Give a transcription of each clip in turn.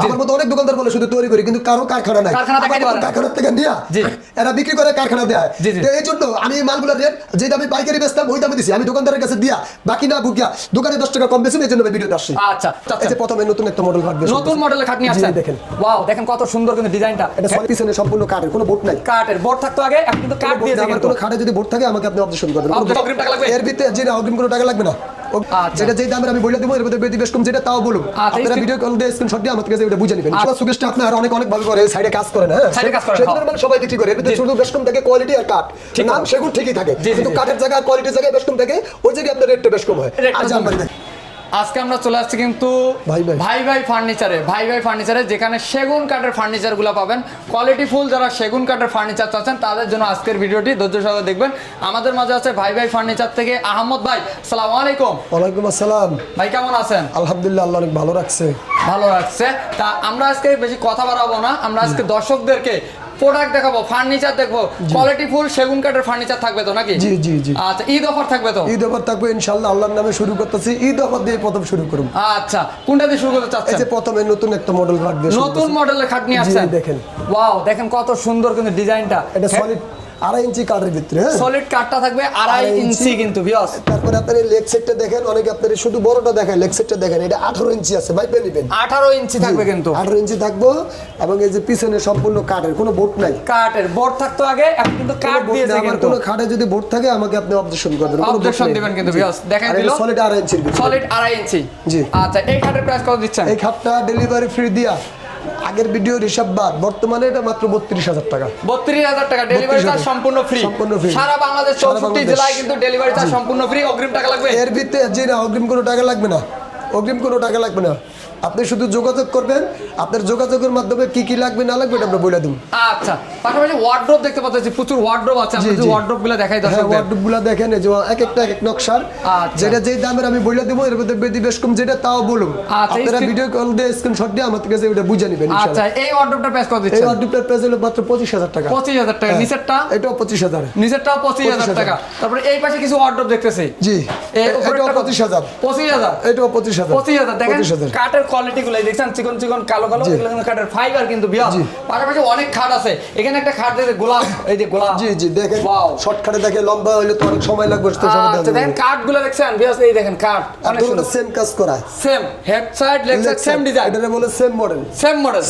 আমার মতো অনেক দোকানদার বলে শুধু তৈরি করি, কিন্তু কারো কারখানা নাই। কারখানা থেকে নিয়ে এরা বিক্রি করে কারখানা দেয়। তো এই জন্য আমি মালগুলোর রেট যে দামে পাইকারি বেচতাম ওই দামে দিছি। আমি দোকানদারের কাছে দিয়া বাকি না বুকিয়া দোকানে 10 টাকা কম বেশি, এই জন্য ভিডিওতে আসছি। আচ্ছা, এই যে প্রথমে নতুন একটা মডেল কাটবে, নতুন মডেলের খাট নিয়ে আসছেন। দেখেন, ওয়াও, দেখেন কত সুন্দর কিন্তু ডিজাইনটা। এটা পিছনে সম্পূর্ণ কাঠের, কোনো বোর্ড নাই। কাঠের বোর্ড থাকতো আগে, এখন কিন্তু কাঠ দিয়েছে। আমার কোনো খাটে যদি বোর্ড থাকে আমাকে আপনি অবজেকশন করবেন। অগ্রিম টাকা লাগবে? এর ভিতরে যে অগ্রিম কোনো টাকা লাগবে না। যেটা যেই দামের আমি বলে দেবো, এর ভিতরে বেশি বেশ কম যেটা তাও বলুন। আপনারা ভিডিও কল দিয়ে স্ক্রিনশট দিয়ে আমার কাছে এটা বুঝে নেবেন। সুকেশটা আপনারা অনেক ভাবে করে সাইডে কাজ করেন। হ্যাঁ, সেগুলোর মানে সবাই বিক্রি করে। এর ভিতরে শুধু বেশ কম থাকে কোয়ালিটি আর কাঠ, নাম সেগুলো ঠিকই থাকে, কিন্তু কাঠের জায়গায় কোয়ালিটির জায়গায় বেশ কম থাকে, ওই জায়গায় আপনার রেটটা বেশ কম হয়। আজকে আমরা চলে আসছি কিন্তু ভাই ভাই ফার্নিচারে, যেখানে সেগুন কাঠের ফার্নিচার গুলো পাবেন। কোয়ালিটি ফুল যারা সেগুন কাঠের ফার্নিচার চাচ্ছেন তাদের জন্য আজকের ভিডিওটি ধৈর্য সহকারে দেখবেন। আমাদের মাঝে আছে ভাই ফার্নিচার থেকে আহমদ ভাই। আসসালামু আলাইকুম। ওয়ালাইকুম আসসালাম। ভাই কেমন আছেন? আলহামদুলিল্লাহ, আল্লাহ অনেক ভালো রাখছে। তা আমরা আজকে বেশি কথা বাড়াবো না, আমরা আজকে দর্শকদেরকে প্রোডাক্ট দেখাবো, ফার্নিচার দেখবো। কোয়ালিটি ফুল সেগুন কাঠের ফার্নিচার থাকবে তো নাকি? জি জি জি। আচ্ছা, ঈদ অফার থাকবে তো? ঈদ অফার থাকবে ইনশাআল্লাহ। আল্লাহর নামে শুরু করতেছি, ঈদ অফার দিয়ে প্রথম শুরু করব। আচ্ছা, কোনটা দিয়ে শুরু করতে চাচ্ছেন? এই যে প্রথমে নতুন একটা মডেল রাখবে, নতুন মডেলের খাট নিয়ে আসছেন। দেখেন, ওয়াও, দেখেন কত সুন্দর কিন্তু ডিজাইনটা। এটা সলিড 2.5 ইঞ্চি কাঠের ভিতরে। সলিড কাঠটা থাকবে 2.5 ইঞ্চি কিন্তু ভিউয়ার্স। তারপরে আপনার এই লেগ সেটটা দেখেন, অনেকে আপনার শুধু বড়টা দেখায়, লেগ সেটটা দেখেন, এটা 18 ইঞ্চি আছে, ভাই পেয়ে নেবেন। 18 ইঞ্চি থাকবে কিন্তু, 18 ইঞ্চি থাকবো। এবং এই যে পিছনে সম্পূর্ণ কাঠের, কোনো বোর্ড নাই। কাঠের বোর্ড থাকতো আগে, এখন কিন্তু কাঠ দিয়েছে। আমার কোনো খাটে যদি বোর্ড থাকে আমাকে আপনি অবজেকশন করবেন, অবজেকশন দিবেন কিন্তু ভিউয়ার্স। দেখেন দিল সলিড 2.5 ইঞ্চির ভিতরে, সলিড 2.5 ইঞ্চি। জি। আচ্ছা, এই খাটের প্রাইস কত দিচ্ছেন? এই খাটটা ডেলিভারি ফ্রি দিয়া, আগের ভিডিওর হিসাব বাদ, বর্তমানে এটা মাত্র 32,000 টাকা। 32,000 টাকা ডেলিভারি চার্জ সম্পূর্ণ ফ্রি। সারা বাংলাদেশ 64 জেলায় কিন্তু ডেলিভারি চার্জ সম্পূর্ণ ফ্রি। অগ্রিম টাকা লাগবে? এর ভিতরে যে না, অগ্রিম কোনো টাকা লাগবে না, অগ্রিম কোনো টাকা লাগবে না। আপনি শুধু যোগাযোগ করবেন, আপনার যোগাযোগের মাধ্যমে কি কি লাগবে না লাগবে এটা আমরা বলে দেব। আচ্ছা, পাশাপাশি ওয়ার্ড্রোব দেখতে পাচ্ছি, প্রচুর ওয়ার্ড্রোব আছে। আপনি যে ওয়ার্ড্রোবগুলো দেখাই দর্শকদের। হ্যাঁ, ওয়ার্ড্রোবগুলো দেখেন, এই যে এক একটা এক এক নকশার। যেটা যেই দামের আমি বলে দেব, এর মধ্যে বেশি বেশ কম যেটা তাও বলুন। আপনারা ভিডিও কল দিয়ে স্ক্রিনশট দিয়ে আমার কাছে এটা বুঝে নেবেন ইনশাআল্লাহ। আচ্ছা, এই ওয়ার্ড্রোবটার প্রাইস কত দিচ্ছেন? এই ওয়ার্ড্রোবটার প্রাইস হলো মাত্র 25,000 টাকা। 25,000 টাকা। নিচেরটা? এটাও 25,000। নিচেরটাও 25,000 টাকা। তারপরে এই পাশে কিছু ওয়ার্ড্রোব দেখতেছি। জি, এটাও 25,000। 25,000। এটাও 25,000। 25,000। দেখেন কাঠের কোয়ালিটিগুলো দেখছেন, চিকন চিকন কালো কালো, এগুলো কিন্তু কাঠের ফাইবার কিন্তু বিয়াস। পাশাপাশি অনেক খাট আছে। এখানে একটা খাট দেখে গোলাপ, এই যে গোলাপ। জি জি, দেখেন শর্টকাটে দেখে, লম্বা হইলে তো অনেক সময় লাগবে। আচ্ছা, দেখেন কাঠগুলো দেখছেন বিয়াস, এই দেখেন কাঠ অনেক সুন্দর, সেম কাজ করা, same head side leg side same design. এটা বলে সেম মডেল,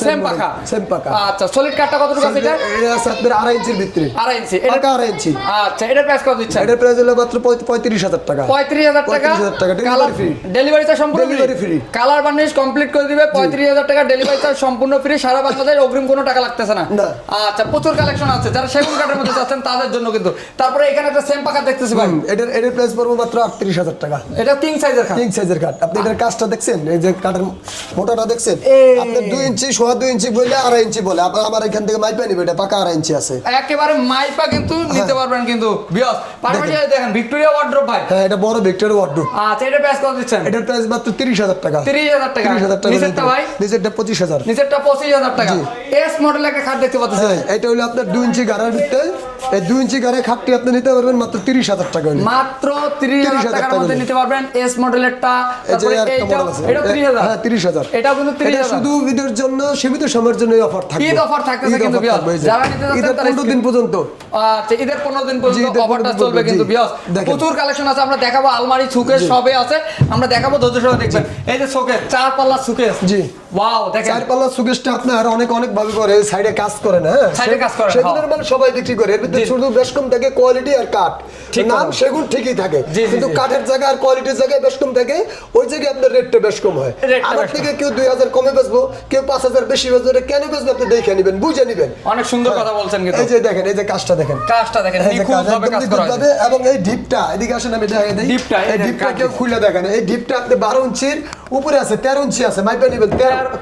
সেম পাকা, সেম পাকা। আচ্ছা, সলিড কাঠটা কতটুকু আছে এটা? এটা আছে আপনার 2.5 ইঞ্চির ভিতরে। 2.5 ইঞ্চি, এটা 2.5 ইঞ্চি। আচ্ছা, এটার প্রাইস কত দিচ্ছেন? এটার প্রাইস হলো মাত্র 35,000 টাকা। 35,000 টাকা। 35,000 টাকা ডেলিভারি ফ্রি। ডেলিভারি চার্জ সম্পূর্ণ ফ্রি। কালার বার্নিশ কমপ্লিট করে দিবে। 35,000 টাকা ডেলিভারি চার্জ সম্পূর্ণ ফ্রি। সারা বাংলাদেশ অগ্রিম কোনো টাকা লাগতেছে না। আচ্ছা, প্রচুর কালেকশন আছে যারা সেগুন কাঠের মধ্যে চাচ্ছেন তাদের জন্য কিন্তু। তারপরে এখানে একটা সেম পাকা দেখতেছি ভাই, এটার প্রাইস পড়বে মাত্র 38,000 টাকা। এটা কিং সাইজের কাঠ। কিং সাইজের কাঠ। আপনি এটার কাজটা দেখছেন, এই যে কাঠের মোটাটা দেখছেন, আপনি 2 ইঞ্চি 2.5 ইঞ্চি বলে 2.5 ইঞ্চি বলে, আমার এখান থেকে মাইপা নিবে, এটা পাকা 2.5 ইঞ্চি আছে। একেবারে মাইপা কিন্তু নিতে পারবেন কিন্তু বিয়স। পাশাপাশি দেখেন ভিক্টোরিয়া ওয়ার্ড্রোব ভাই। হ্যাঁ, এটা বড় ভিক্টোরিয়া ওয়ার্ড্রোব। আচ্ছা, এটার প্রাইস কত দিচ্ছেন? এটার প্রাইস মাত্র 30,000 টাকা। 30,000 টাকা। 30,000 টাকা। নিচেরটা ভাই? নিচেরটা 25,000। নিচেরটা 25,000 টাকা। এস মডেল একটা খাট দেখতে পাচ্ছেন। হ্যাঁ, এটা হলো আপনার 2 ইঞ্চি গাড়ার ভিতরে। এই 2 ইঞ্চি গাড়ার খাটটি আপনি নিতে পারবেন মাত্র 30,000 টাকা। মাত্র 30,000 টাকার মধ্যে নিতে পারবেন এস মডেলেরটা। তারপরে এটা 30,000। হ্যাঁ, 30,000। এটাও কিন্তু 30,000। শুধু ঈদের জন্য, সীমিত সময়ের জন্য এই অফার থাকবে। ঈদ অফার থাকতেছে কিন্তু বিয়াস। যারা নিতে যাচ্ছেন ঈদের 15 দিন পর্যন্ত। আচ্ছা, ঈদের 15 দিন পর্যন্ত অফারটা চলবে কিন্তু বিয়াস। প্রচুর কালেকশন আছে, আমরা দেখাবো। আলমারি, সুকেস সবই আছে, আমরা দেখাবো। ধৈর্য সহকারে দেখবেন। এই যে সুকেস, 4 পাল্লা সুকেস। জি, ওয়াও, দেখেন 4 পাল্লা সুকেসটা আপনার অনেক ভাবে করে, সাইডে কাজ করে না। হ্যাঁ, সাইডে কাজ করে, সেগুলোর মাল সবাই বিক্রি করে। এর ভিতরে শুধু বেশ কম থাকে কোয়ালিটি আর কাঠ, নাম সেগুন ঠিকই থাকে, কিন্তু কাঠের জায়গা আর কোয়ালিটির জায়গায় বেশ কম থাকে, ওই জায়গায় আপনার রেটটা বেশ কম হয়। আমার থেকে কেউ 2,000 কমে বেচবো, কেউ 5,000 বেশি বেচবো, এটা কেন বেচবো আপনি দেখে নেবেন, বুঝে নেবেন। অনেক সুন্দর কথা বলছেন কিন্তু। এই যে দেখেন, এই যে কাজটা দেখেন, নিখুঁতভাবে কাজ করা আছে। এবং এই ডিপটা, এদিকে আসেন আমি দেখাই দেই। এই ডিপটা কেউ খুলে দেখেন, এই ডিপটা আপনি 12 ইঞ্চির উপরে আছে, 13 ইঞ্চি আছে, মাইপা নেবেন।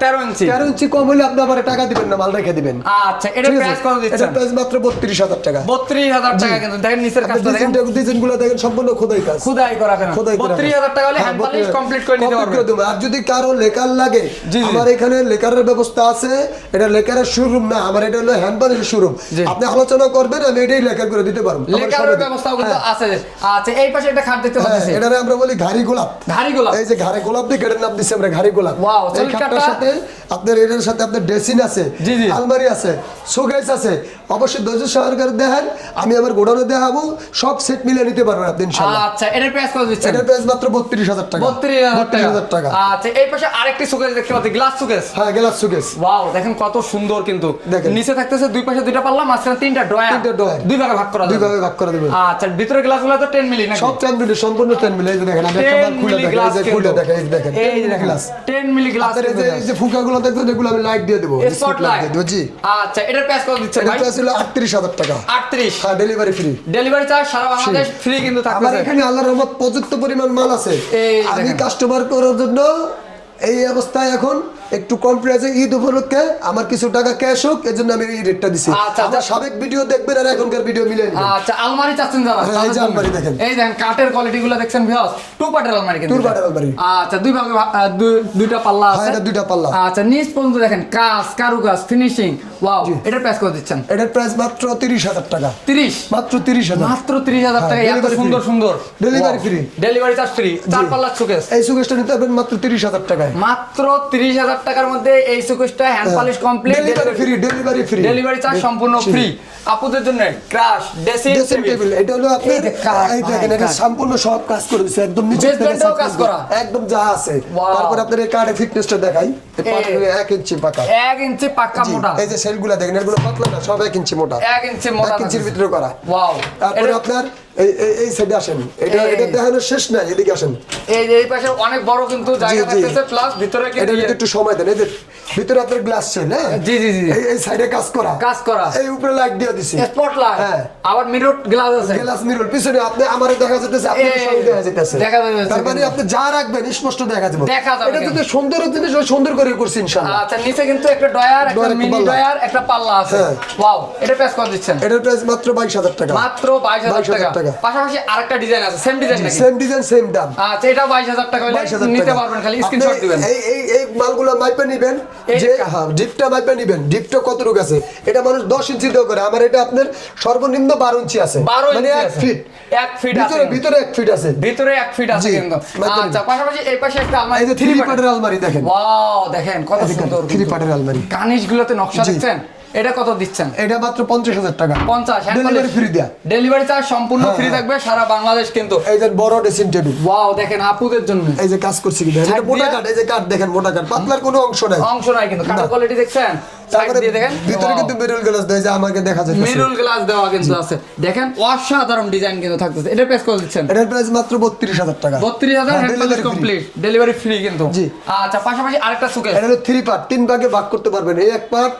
13 ইঞ্চি। 13 ইঞ্চি কম হলে আপনি আমার টাকা দিবেন না, মাল রেখে দিবেন। আচ্ছা, এটার প্রাইস কত দিচ্ছেন? এটার প্রাইস মাত্র 32,000 টাকা। 32,000 টাকা কিন্তু। দেখেন নিচের কাজটা দেখেন, ডিজাইনগুলো দেখেন, সম্পূর্ণ খোদাই কাজ, খোদাই করা কেন। 32,000 টাকা হলে হ্যান্ড পলিশ কমপ্লিট করে নিতে পারবেন। আর যদি কারো লেকার লাগে, আমার এখানে লেকারের ব্যবস্থা আছে। এটা লেকারের শোরুম না, আমার এটা হলো হ্যান্ড পলিশের শোরুম। আপনি আলোচনা করবেন, আমি এটাই লেকার করে দিতে পারবো। লেকারের ব্যবস্থাও কিন্তু আছে। আচ্ছা, এই পাশে একটা খাট দেখতে পাচ্ছেন, এটারে আমরা বলি ঘাড়ি গোলাপ। ঘাড়ি গোলাপ। এই যে ঘাড়ে গোলাপ দিয়ে কেটে নাম দিছি আমরা ঘাড়ি গোলাপ। Wow, এই চুল খাটটার কাটা। সাথে আপনার এটার সাথে আপনার ড্রেসিং আছে, জি, জি। আলমারি আছে, শোকেস আছে। অবশ্যই ধৈর্য সহকারে দেখেন, আমি আমার গোডাউনে দেখাবো, সব সেট মিলে নিতে পারবেন আপনি ইনশাআল্লাহ। আচ্ছা, এটার প্রাইস কত দিচ্ছেন? এটার প্রাইস মাত্র 32,000 টাকা। 32,000 টাকা। আচ্ছা, এই পাশে আরেকটি শোকেস দেখতে পাচ্ছি, গ্লাস শোকেস। হ্যাঁ, গ্লাস শোকেস। ওয়াও, দেখেন কত সুন্দর কিন্তু। দেখেন। নিচে থাকতেছে দুই পাশে দুইটা পাল্লা, মাঝখানে তিনটা ড্রয়ার। তিনটা ড্রয়ার। দুই ভাগে ভাগ করা দুই যাবে। ভাগে ভাগ করে দেবেন। আচ্ছা, ভিতরে গ্লাসগুলো তো 10 মিলি নাকি? সব 10 মিলি, সম্পূর্ণ 10 মিলি। এই যে দেখেন, আমি একটা 10 মাল খুলে মিলি দেখেন, গ্লাস এই যে খুলে দেখেন, এই যে দেখেন, এই যে দেখেন, গ্লাস। 10 milli glass. আপনার এই যে ফুকাগুলো দেখবেন, এগুলো আমি লাইট দিয়ে দেবো, স্পটলাইট দিয়ে দেবো। জি। আচ্ছা, এটার প্রাইস কত দিচ্ছেন এটা ভাই? প্রাইস হলো 38,000 টাকা। 38। হ্যাঁ, ডেলিভারি ফ্রি। ডেলিভারি চার্জ সারা বাংলাদেশ ফ্রি কিন্তু আমার থাকতেছে। এখানে আল্লাহর রহমত পর্যাপ্ত পরিমাণ মাল আছে। এই আমি দেখেন। কাস্টমার করার জন্য এই অবস্থায় এখন একটু কম প্রাইসে ঈদ উপলক্ষে আমার কিছু টাকা ক্যাশ হোক, এজন্য আমি এই রেটটা দিছি। আচ্ছা, আমার সাবেক ভিডিও দেখবেন আর এখনকার ভিডিও মিলে নেবেন। আচ্ছা, আলমারি চাচ্ছেন যারা, হ্যাঁ, এই যে আলমারি দেখেন। এই দেখেন কাঠের কোয়ালিটি গুলো দেখছেন ভিউয়ার্স, টু পার্টের আলমারি কিন্তু। টু পার্টের আলমারি। আচ্ছা, দুই ভাগে দুইটা পাল্লা হ্যাঁ, আছে। এটা দুইটা পাল্লা। আচ্ছা, নিচ পর্যন্ত দেখেন কাজ, কারুকাজ, ফিনিশিং। ওয়াও, এটার প্রাইস কত দিচ্ছেন? এটার প্রাইস মাত্র 30,000 টাকা। 30। মাত্র 30,000। মাত্র 30,000 টাকা, হ্যাঁ, এত delivery সুন্দর free। সুন্দর। Delivery free। Delivery charge free. চার পাল্লা শোকেস। এই সুকেশটা নিতে পারবেন মাত্র 30,000 টাকায়। মাত্র 30,000 টাকার মধ্যে এই শোকেসটা hand polish complete, delivery free, delivery free. Delivery charge সম্পূর্ণ ফ্রি। আপুদের জন্য ক্রাশ ড্রেসিং ড্রেসিং টেবিল, এটা হলো আপনার, এই যে কাঠ, এই দেখেন, ভাই, এটা কাঠ। সম্পূর্ণ সব কাজ করে দিছে, একদম নিচে থেকে Basementও কাজ করা। একদম যা আছে। Wow. তারপর আপনার এই কার্ডে ফিটনেসটা দেখাই, এই এই। পাটা 1 ইঞ্চি পাকা। 1 ইঞ্চি পাক্কা জি, মোটা। এই যে সেলগুলা দেখেন, এগুলো পাতলা না, সব 1 ইঞ্চি মোটা। 1 ইঞ্চি মোটা। 1 ইঞ্চির ভিতরে করা। ওয়াও। তারপরে আপনার এই সাইডে আসেন, এটা এই। এটা দেখানোর শেষ নাই, এদিকে আসেন। এই যে এই পাশে অনেক বড় কিন্তু জায়গা জি। থাকতেছে, প্লাস ভিতরে এটা কিন্তু যদি একটু সময় দেন, এই যে ভিতরে আপনার গ্লাস ছিল, হ্যাঁ, জি জি জি এই সাইডে কাজ করা, কাজ করা। এই উপরে লাইট দিয়ে দিছি, স্পটলাইট। হ্যাঁ। আবার মিরর গ্লাস আছে। গ্লাস মিরর পিছনে আপনি আমারে দেখা যাচ্ছে, আপনি এই, সঙ্গে দেখা যাচ্ছে, দেখা যাচ্ছে তার মানে কিন্তু। আপনি যা রাখবেন স্পষ্ট দেখা যাবে। দেখা যাবে এটা কিন্তু। যদি সুন্দর জিনিস হয়, সুন্দর করে করছি ইনশাআল্লাহ। আচ্ছা, নিচে কিন্তু একটা ডয়ার, একটা ডয়ার, একটা মিনি পাল্লা। ডয়ার, একটা পাল্লা আছে। হ্যাঁ। ওয়াও, এটা প্রাইস কত দিচ্ছেন? এটার প্রাইস মাত্র 22,000 টাকা। মাত্র 22,000 টাকা। পাশাপাশি আরেকটা ডিজাইন আছে, সেম ডিজাইন নাকি? সেম ডিজাইন, সেম দাম। আচ্ছা, এটা 22,000 টাকা হলে 22,000 নিতে টাকা। পারবেন, খালি আপনি স্ক্রিনশট দিবেন। এই মালগুলো মাইপে নিবেন, এই যে কা- হ্যাঁ, ডিপটা মাইপে নিবেন, ডিপটা কতটুকু আছে। এটা মানুষ 10 ইঞ্চি দিয়ে করে, আমার এটা আপনার সর্বনিম্ন 12 ইঞ্চি আছে, 12 মানে ইঞ্চি 1 আছে। ফিট। 1 ফিট আছে। ভিতরে 1 ফিট আছে। ভিতরে 1 ফিট আছে জি, কিন্তু। মাইপে আচ্ছা, পাশাপাশি এই পাশে একটা আলমারি, এই যে 3 3 পার্টের আলমারি দেখেন, ওয়াও, দেখেন কত সুন্দর 3 পার্টের আলমারি। কানিশগুলোতে নকশা জি। দেখছেন? এটা কত দিচ্ছেন? এটা মাত্র 50,000 টাকা। 50। ডেলিভারি ফ্রি দেয়া। ডেলিভারি চার্জ সম্পূর্ণ হ্যাঁ, ফ্রি হ্যাঁ। থাকবে সারা বাংলাদেশ কিন্তু। এই যে বড় ড্রেসিং টেবিল, ওয়াও, দেখেন আপুদের জন্য এই যে কাজ করছি কি দেখেন, Side এটা মোটা দিয়ে- কাঠ, এই যে কাঠ দেখেন, মোটা কাঠ, পাতলার কোনো অংশ নাই। অংশ নাই কিন্তু, কাটার না। কোয়ালিটি দেখছেন? সাইড তারপরে দিয়ে দেখেন, ভিতরে কিন্তু মেরুল গ্লাস দেয়, যে আমাকে দেখা যাচ্ছে। মেরুল গ্লাস দেওয়া কিন্তু আছে। দেখেন অসাধারণ ডিজাইন কিন্তু থাকতেছে। এটা প্রাইস কত দিচ্ছেন? এটার প্রাইস মাত্র 32,000 টাকা। 32,000 হ্যাঁ, hand delivery free। Complete, delivery free কিন্তু। জি। আচ্ছা, পাশাপাশি আরেকটা সুকেস। এটা হলো 3 পার্ট, 3 ভাগে ভাগ করতে পারবেন। এই এক পার্ট,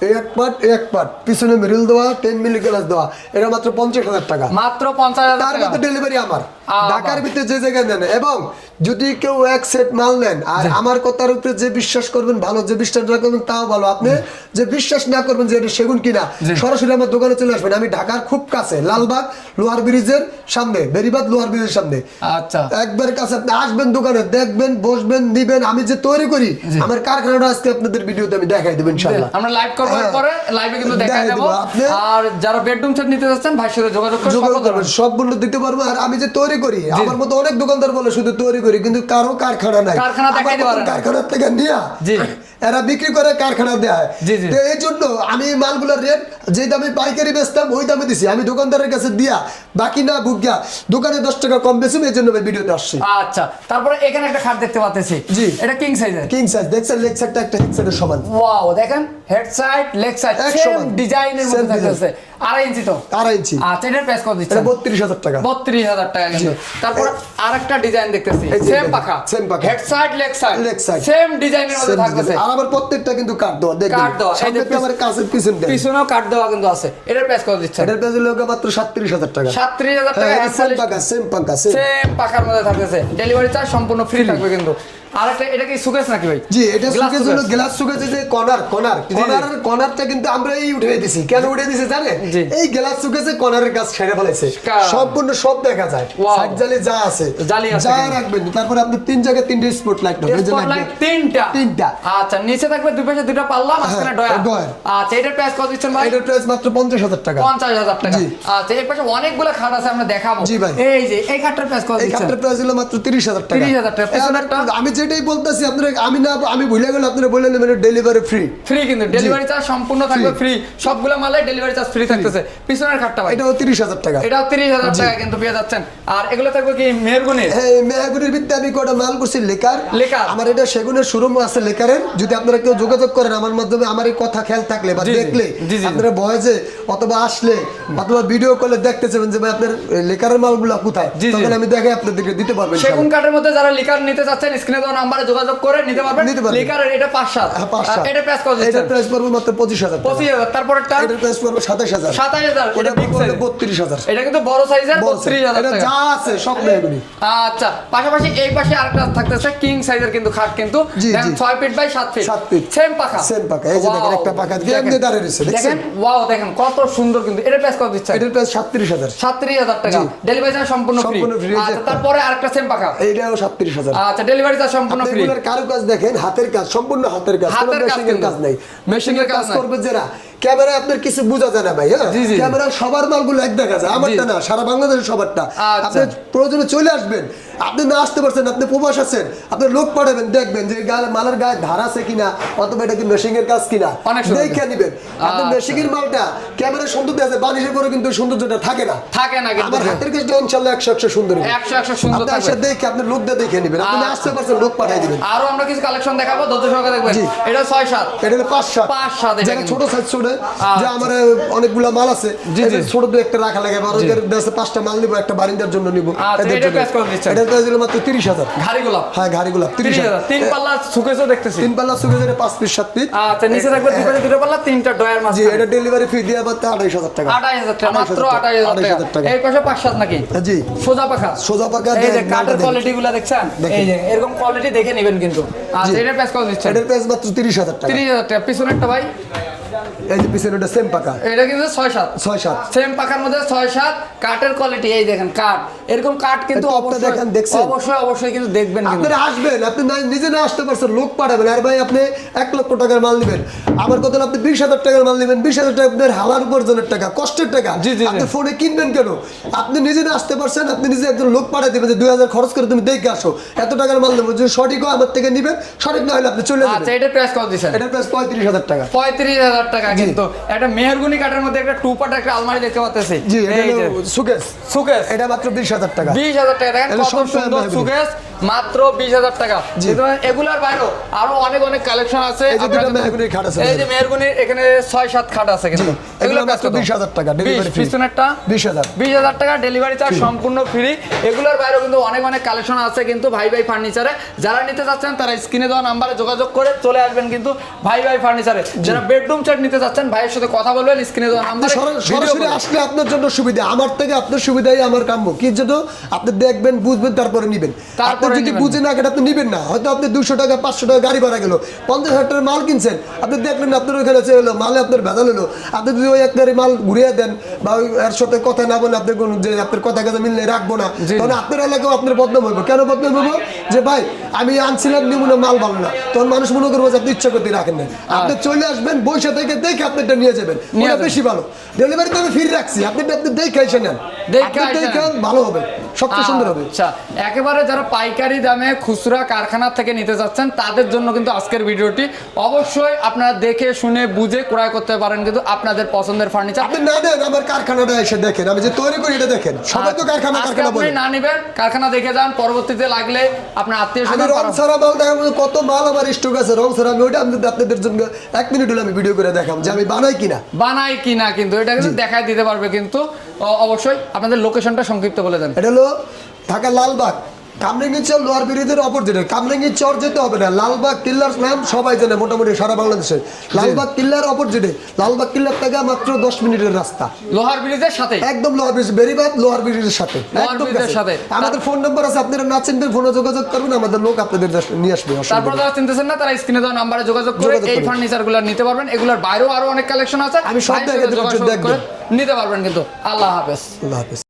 এই এক পার্ট, এই এক পার্ট, পিছনে মেরুল দেওয়া, 10 মিলি গ্লাস দেওয়া। এটা মাত্র 50,000 টাকা। মাত্র 50,000 তার টাকা। মধ্যে ডেলিভারি আমার আবার। ঢাকার ভিতরে যে জায়গায় নেন, এবং যদি কেউ এক সেট মাল নেন আর আমার কথার উপরে যে বিশ্বাস করবেন ভালো, যে বিশ্বাস না করবেন তাও ভালো। আপনি যে বিশ্বাস না করবেন যে এটা সেগুন কিনা, সরাসরি আমার দোকানে চলে আসবেন। আমি ঢাকার খুব কাছে, লালবাগ লোহার ব্রিজের সামনে, বেরিবাদ লোহার ব্রিজের সামনে, আচ্ছা, একবার কাছে। আপনি আসবেন দোকানে, দেখবেন, বসবেন, নিবেন। আমি যে তৈরি করি আমার কারখানাটা আজকে আপনাদের ভিডিওতে আমি দেখাই দেবো ইনশাআল্লাহ। আমরা লাইভ করব, হ্যাঁ। পরে লাইভে কিন্তু দেখাই দেখাই দেব। দেবো। আপনি- আর যারা বেডরুম সেট নিতে যাচ্ছেন ভাইয়ের সাথে যোগাযোগ করে যোগাযোগ সকল করবেন, সবগুলো দিতে পারবো। আর আমি যে তৈরি করি, আমার মতো অনেক দোকানদার বলে শুধু তৈরি করি, কিন্তু কারো কারখানা নাই। কারখানা দেখাইতে আমার মতো পারে না। কারখানার থেকে নিয়া জি। এরা বিক্রি করে কারখানা দেয়। জি, জি। তো এই জন্য আমি মালগুলোর রেট যে দামে পাইকারি বেচতাম ওই দামে দিছি। আমি দোকানদারের কাছে দিয়া বাকি না বুকিয়া দোকানে 10 টাকা কম বেশি, এই জন্য আমি ভিডিওতে আসছি। আচ্ছা, তারপরে এখানে একটা খাট দেখতে পাচ্ছি। জি। এটা কিং সাইজের। কিং সাইজ দেখছেন, লেগ সাইডটা একটা হেড সাইডের সমান। ওয়াও, দেখেন হেড সাইড লেগ সাইড এক সেম সমান। ডিজাইনের Same মধ্যে থাকতেছে। 2.5 ইঞ্চি তো। 2.5 ইঞ্চি। আচ্ছা, এটার প্রাইস কত এটা দিচ্ছেন? 32,000 টাকা। 32,000 টাকা কিন্তু। তারপর আরেকটা ডিজাইন দেখতেছি, এই যে সেম দেখেন, পাখা, same পাখা। Head side leg side Leg side। Same ডিজাইনের মধ্যে Same থাকতেছে। design। আর আবার প্রত্যেকটা কিন্তু কাট দেওয়া, দেখবেন কাট দেওয়া, এই যে সামনে আমার কাছের পিছন দেন। পিছনেও কাট দেওয়া কিন্তু আছে। এটার প্রাইস কত দিচ্ছেন? এটার প্রাইস হলো মাত্র 37,000 টাকা। 37,000 টাকা। হ্যাঁ, সেম পাকা, সেম পাকা, সেম। সেম পাখার মধ্যে থাকতেছে। ডেলিভারি চার্জ সম্পূর্ণ ফ্রি থাকবে কিন্তু। আরেকটা, এটা কি সুকেস নাকি ভাই? জি, এটা Glass সুকেজ হলো suitcase। গ্লাস সুকেজ, যে কর্নারটা কিন্তু আমরা এই উঠিয়ে দিছি। কেন উঠিয়ে দিছি জানেন? জি। এই গ্লাস সুকেজে কর্নারের কাজ ছেড়ে ফেলেছে, সম্পূর্ণ সব দেখা যায়। Wow। সাইড জালি যা আছে, জালি আছে যা কিন্তু। রাখবেন। তারপরে আপনি 3 জায়গায় 3টে স্পট লাইট হবে, এই যে স্পটলাইট লাগবে। তিনটা। তিনটা। আচ্ছা, নিচে থাকবে দুই পাশে দুইটা পাল্লা, মাঝখানে হ্যাঁ, ডয়ার। ডয়ার। আচ্ছা, এটার প্রাইস কত দিচ্ছেন ভাই? এটার প্রাইস মাত্র 50,000 টাকা। 50,000 টাকা। জি। আচ্ছা, এই পাশে অনেকগুলো খাট আছে, আমরা দেখাবো। জি ভাই। এই যে এই খাটটার প্রাইস কত এই দিচ্ছেন? খাটের প্রাইস হলো মাত্র 30,000 টাকা। 30,000 টাকা। পিছনে একটা- আমি যে যেটাই বলতেছি আপনারা, আমি ভুলে গেলে আপনারা বলে নেবেন ডেলিভারি ফ্রি। ফ্রি কিন্তু ডেলিভারি চার্জ সম্পূর্ণ থাকবে ফ্রি, সবগুলো মালে ডেলিভারি চার্জ ফ্রি থাকতেছে। পিছনের খাটটা ভাই এটাও 30,000 টাকা, এটাও 30,000 টাকা কিন্তু পেয়ে যাচ্ছেন। আর এগুলো থাকবে কি মেহরগুনি? হ্যাঁ, মেহগুনির ভিত্তিতে আমি কটা মাল করছি লেকার। আমার এটা সেগুনের শোরুম আছে লেকারের। যদি আপনারা কেউ যোগাযোগ করেন আমার মাধ্যমে, আমার এই কথা খেয়াল থাকলে বা দেখলে, আপনারা ভয়েসে অথবা আসলে অথবা ভিডিও কলে দেখতে চাবেন যে ভাই আপনার লেকারের মালগুলো কোথায়, তখন আমি দেখে আপনাদেরকে দিতে পারবো। সেগুন কাঠের মধ্যে যারা লিকার নিতে চাচ্ছেন স্ক্রিনে দেওয়া নাম্বারে যোগাযোগ করে নিতে পারবেন। লিকারের এটা 5-7, এটা প্রাইস কত? এটা প্রাইস পড়বে মাত্র 25,000 টাকা। 25,000। তারপরটা এটার প্রাইস পড়বে 27,000। 27,000। এটা বিগ সাইজ 32,000। এটা কিন্তু বড় সাইজের 32,000 এটা টাকা। যা আছে সব মেহগুনি। আচ্ছা, পাশাপাশি এই পাশে আরেকটা থাকতেছে কিং সাইজের কিন্তু খাট, কিন্তু দেখেন 6 feet by 7 feet, 7 feet same পাকা। এই যে দেখেন একটা পাকা দিয়ে দাঁড়িয়ে রয়েছে, দেখেন ওয়াও, দেখেন কত সুন্দর কিন্তু। এটার প্রাইস কত দিচ্ছেন? এটার প্রাইস 37,000। 37,000 টাকা, ডেলিভারি চার্জ সম্পূর্ণ ফ্রি। আচ্ছা, তারপরে আরেকটা সেম পাকা, এইটাও 37,000। আচ্ছা, ডেলিভারি চার্জ সম্পূর্ণ ফ্রি। এগুলোর কারুকাজ দেখেন, হাতের কাজ, সম্পূর্ণ হাতের কাজ, কোনো মেশিনের কাজ নাই। মেশিনের কাজ করবে যারা, ক্যামেরায় আপনার কিছু বোঝা যায় না ভাই। হ্যাঁ, ক্যামেরা সবার মালগুলো এক দেখা যায়, আমারটা না, সারা বাংলাদেশের সবারটা। আপনি প্রয়োজনে চলে আসবেন, আপনি না আসতে পারছেন, আপনি প্রবাস আছেন, আপনি লোক পাঠাবেন, দেখবেন যে মালের গায়ে ধার আছে কিনা, অথবা এটা কি মেশিনের কাজ কিনা দেখে নিবেন। আপনি মেশিনের মালটা ক্যামেরা সুন্দর দেখা যায়, বানিশের পরে কিন্তু সৌন্দর্যটা থাকে না। আমার হাতের কাজটা ইনশাআল্লাহ 100 সুন্দর, 100 সুন্দর আপনি আসে দেখে আপনি লোক দিয়ে দেখে নেবেন। আপনি আসতে পারছেন, লোক পাঠাই দিবেন। আরো আমরা কিছু কালেকশন দেখাবো, ধৈর্য সহকারে দেখবেন। এটা 6-7, এটা হলো 5-7। এটা ছোট সাইজ ছোট, যে আমার অনেকগুলা মাল আছে, ছোট দু একটা রাখা লাগে, আর ওদের দেশে 5টা মাল নিব, একটা বারিন্দার জন্য নিব। এটা প্রাইস কত দিচ্ছেন? এটা প্রাইস হলো মাত্র 30,000। ঘাড়ি গোলাপ? হ্যাঁ, ঘাড়ি গোলাপ 30,000। তিন পাল্লা সুকেসও দেখতেছি। 3 পাল্লা সুকেস, 5 পিস 7 পিস। আচ্ছা, নিচে থাকবে দুটো পাল্লা, 3টা ডয়ার মাছ। জি, এটা ডেলিভারি ফি দিয়ে বাদ 28,000 টাকা। 28,000 টাকা, মাত্র 28,000 টাকা। এই পাশে 5-7 নাকি? জি, সোজা পাখা। এই যে কাঠের কোয়ালিটি গুলো দেখছেন, এই যে এরকম কোয়ালিটি দেখে নেবেন কিন্তু। আচ্ছা, এটার প্রাইস কত দিচ্ছেন? এটার প্রাইস মাত্র 30,000 টাকা। 30,000 টাকা। পিছনেরটা ভাই, এই যে পিছনেটা সেম পাকা, এটা কিন্তু 6-7 সেম পাকার মধ্যে 6-7 কাঠের কোয়ালিটি। এই দেখেন কাঠ, এরকম কাঠ কিন্তু অবশ্যই কিন্তু দেখবেন। আপনারা আসবেন, আপনি নিজে না আসতে পারছেন, লোক পাঠাবেন। আর ভাই আপনি 1 লক্ষ টাকার মাল নেবেন, আমার কথা আপনি 20,000 টাকার মাল নেবেন, 20,000 টাকা আপনার হালাল উপার্জনের টাকা, কষ্টের টাকা। আপনি ফোনে কিনবেন কেন? আপনি নিজে না আসতে পারছেন, আপনি নিজে একজন লোক পাঠাই দেবেন যে 2,000 খরচ করে তুমি দেখে আসো, এত টাকার মাল নেবো। যদি সঠিক হয় আমার থেকে নিবেন, সঠিক না হলে আপনি চলে যাবেন। আচ্ছা, এটার প্রাইস কত দিচ্ছেন? এটার প্রাইস 35,000 টাকা। 35,000 টাকা কিন্তু। একটা মেহরগুনি কাঠের মধ্যে একটা 2 পার্ট একটা আলমারি দেখতে পাচ্ছেছি। জি, এটা হলো সুকেস। এটা মাত্র 20,000 টাকা। 20,000 টাকা। দেখেন কত সুন্দর সুকেস, মাত্র 20,000 টাকা। এগুলার বাইরেও আরো অনেক কালেকশন আছে। এই যে মেহরগুনির খাট আছে, এই যে মেহরগুনির এখানে 6-7 খাট আছে কিন্তু। এগুলো মাত্র 20,000 টাকা ডেলিভারি ফি। পিছনেরটা 20,000 টাকা, ডেলিভারি চার্জ সম্পূর্ণ ফ্রি। এগুলোর বাইরেও কিন্তু অনেক কালেকশন আছে কিন্তু ভাই ফার্নিচারে। যারা নিতে চাচ্ছেন তারা স্ক্রিনে দেওয়া নাম্বারে যোগাযোগ করে চলে আসবেন কিন্তু ভাই ফার্নিচারে। যারা বেডরুম সেট নিতে চাচ্ছেন ভাইয়ের সাথে কথা বলবেন, স্ক্রিনে দেওয়া নাম্বারে সরাসরি আসলে আপনার জন্য সুবিধা, আমার থেকে আপনার সুবিধাই আমার কাম্য। কি জন্য? আপনি দেখবেন, বুঝবেন, তারপরে নিবেন। আপনি যদি বুঝে না কেন আপনি নিবেন না। হয়তো আপনি 200 টাকা 500 টাকা গাড়ি ভাড়া গেল, 50,000 টাকার মাল কিনছেন, আপনি দেখলেন আপনার ওইখানে হলো মালে আপনার ভেজাল হলো। আপনি যদি ওই এক গাড়ি মাল ঘুরিয়ে দেন বা এর সাথে কথা না বলে, আপনি যে আপনার কথা কাজে মিললে রাখবো না, তখন আপনার এলাকাও আপনার বদনাম হইব। কেন বদনাম হইব? যে ভাই আমি আনছিলাম নিমুনা মাল ভালো না, তখন মানুষ মনে করবো যে আপনি ইচ্ছা করতে রাখেন না। আপনি চলে আসবেন, বৈশা থেকে দেখে আপনি এটা নিয়ে যাবেন, ওটা বেশি ভালো। ডেলিভারি তো আমি ফ্রি রাখছি, আপনি দেখে এসে নেন, দেখে ভালো হবে, সবচেয়ে সুন্দর হবে। আচ্ছা, একেবারে যারা পাইকারি দামে খুচরা কারখানা থেকে নিতে যাচ্ছেন তাদের জন্য কিন্তু আজকের ভিডিওটি। অবশ্যই আপনারা দেখে শুনে বুঝে ক্রয় করতে পারেন কিন্তু আপনাদের পছন্দের ফার্নিচার। আপনি না দেন, আমার কারখানাটা এসে দেখেন, আমি যে তৈরি করি এটা দেখেন। সবাই তো কারখানা বলে, আপনি না নেবেন, কারখানা দেখে যান, পরবর্তীতে লাগলে আপনার আত্মীয়-স্বজন। রং ছাড়া মাল দেখাবো, কত মাল আমার স্টক আছে রং ছাড়া। আমি ওইটা আপনাদের জন্য 1 মিনিট হলে আমি ভিডিও করে দেখাম যে আমি বানাই কিনা কিন্তু এটা কিন্তু দেখাই দিতে পারবে। কিন্তু অবশ্যই আপনাদের লোকেশনটা সংক্ষিপ্ত বলে দেন। এটা হলো ঢাকা লালবাগ, কামরাঙ্গীর চর, লোহার ব্রিজের অপোজিটে। কামরাঙ্গীর চর যেতে হবে না, লালবাগ কিল্লার নাম সবাই জানে মোটামুটি সারা বাংলাদেশে। লালবাগ কিল্লার অপোজিটে, লালবাগ কিল্লার থেকে মাত্র 10 মিনিটের রাস্তা, লোহার ব্রিজের সাথে, একদম লোহার ব্রিজ, বেরিবাদ লোহার ব্রিজের সাথে, একদম সাথে। আমাদের ফোন নাম্বার আছে, আপনারা না চিনবেন ফোনে যোগাযোগ করবেন, আমাদের লোক আপনাদের নিয়ে আসবে। তারপর যারা চিনতেছেন না তারা স্ক্রিনে দেওয়া নাম্বারে যোগাযোগ করে এই ফার্নিচারগুলো নিতে পারবেন। এগুলোর বাইরেও আরো অনেক কালেকশন আছে, আমি সব জায়গায় নিতে পারবেন কিন্তু। আল্লাহ হাফেজ।